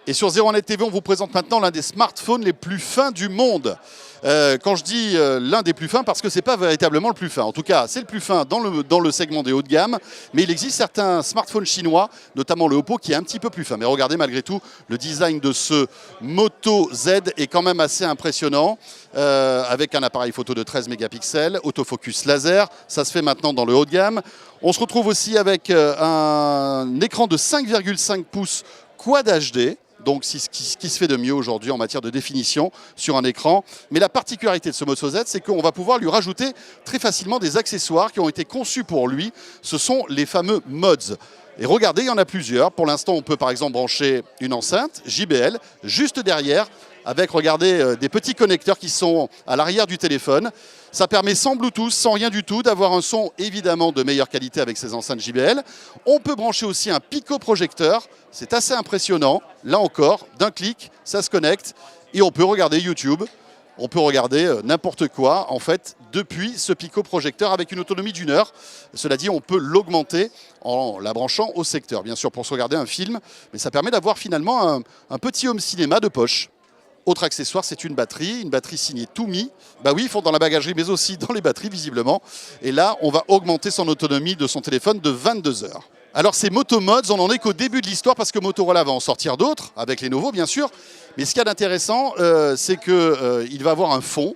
Et sur 01net TV, on vous présente maintenant l'un des smartphones les plus fins du monde. Quand je dis l'un des plus fins, parce que ce n'est pas véritablement le plus fin. En tout cas, c'est le plus fin dans le segment des hauts de gamme. Mais il existe certains smartphones chinois, notamment le Oppo, qui est un petit peu plus fin. Mais regardez, malgré tout, le design de ce Moto Z est quand même assez impressionnant. Avec un appareil photo de 13 mégapixels, autofocus laser. Ça se fait maintenant dans le haut de gamme. On se retrouve aussi avec un écran de 5,5 pouces Quad HD. Donc, c'est ce qui se fait de mieux aujourd'hui en matière de définition sur un écran. Mais la particularité de ce Moto Z, c'est qu'on va pouvoir lui rajouter très facilement des accessoires qui ont été conçus pour lui. Ce sont les fameux mods. Et regardez, il y en a plusieurs. Pour l'instant, on peut par exemple brancher une enceinte JBL juste derrière avec, regardez, des petits connecteurs qui sont à l'arrière du téléphone. Ça permet sans Bluetooth, sans rien du tout, d'avoir un son évidemment de meilleure qualité avec ces enceintes JBL. On peut brancher aussi un picoprojecteur, c'est assez impressionnant. Là encore, d'un clic, ça se connecte et on peut regarder YouTube. On peut regarder n'importe quoi, en fait, depuis ce picoprojecteur avec une autonomie d'1 heure. Cela dit, on peut l'augmenter en la branchant au secteur, bien sûr, pour se regarder un film. Mais ça permet d'avoir finalement un petit home cinéma de poche. Autre accessoire, c'est une batterie signée Tumi. Bah oui, ils font dans la bagagerie, mais aussi dans les batteries, visiblement. Et là, on va augmenter son autonomie de son téléphone de 22 heures. Alors ces Moto Mods, on n'en est qu'au début de l'histoire parce que Motorola va en sortir d'autres, avec les nouveaux bien sûr. Mais ce qu'il y a d'intéressant, c'est qu'il va avoir un fonds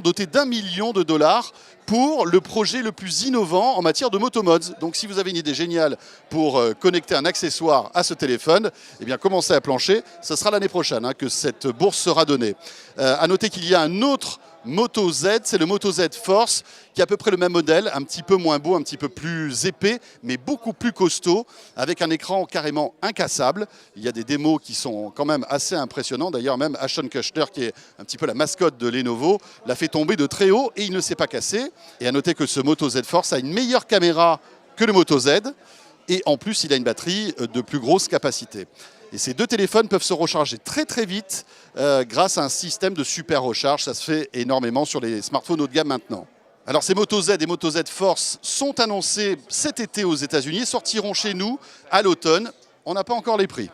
doté d'1 million de dollars pour le projet le plus innovant en matière de Moto Mods. Donc si vous avez une idée géniale pour connecter un accessoire à ce téléphone, eh bien commencez à plancher. Ce sera l'année prochaine que cette bourse sera donnée. À noter qu'il y a un autre Moto Z, c'est le Moto Z Force, qui est à peu près le même modèle, un petit peu moins beau, un petit peu plus épais, mais beaucoup plus costaud, avec un écran carrément incassable. Il y a des démos qui sont quand même assez impressionnants. D'ailleurs, même Ashton Kutcher, qui est un petit peu la mascotte de Lenovo, l'a fait tomber de très haut et il ne s'est pas cassé. Et à noter que ce Moto Z Force a une meilleure caméra que le Moto Z. Et en plus, il a une batterie de plus grosse capacité. Et ces deux téléphones peuvent se recharger très très vite grâce à un système de super recharge. Ça se fait énormément sur les smartphones haut de gamme maintenant. Alors ces Moto Z et Moto Z Force sont annoncés cet été aux États-Unis et sortiront chez nous à l'automne. On n'a pas encore les prix.